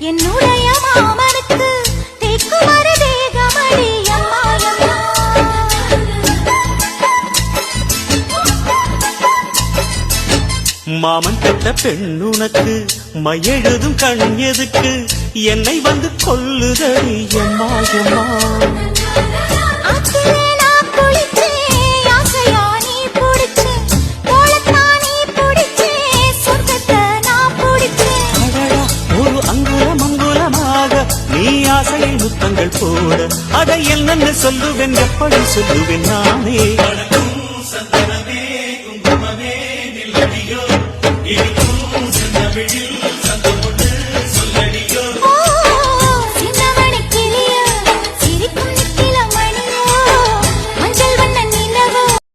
என்னுடைய மாமனுக்கு தேக்குமர தேகமடி அம்மா மாமன் பெற்ற பெண்ணுனக்கு மையெழுதும் கண் எதுக்கு என்னை வந்து கொல்லுதடி அம்மா அம்மா நீ ஆசையில் முத்தங்கள் போட அதை என்னென்ன சொல்லுவேன் எப்படி சொல்லுவேன் நானே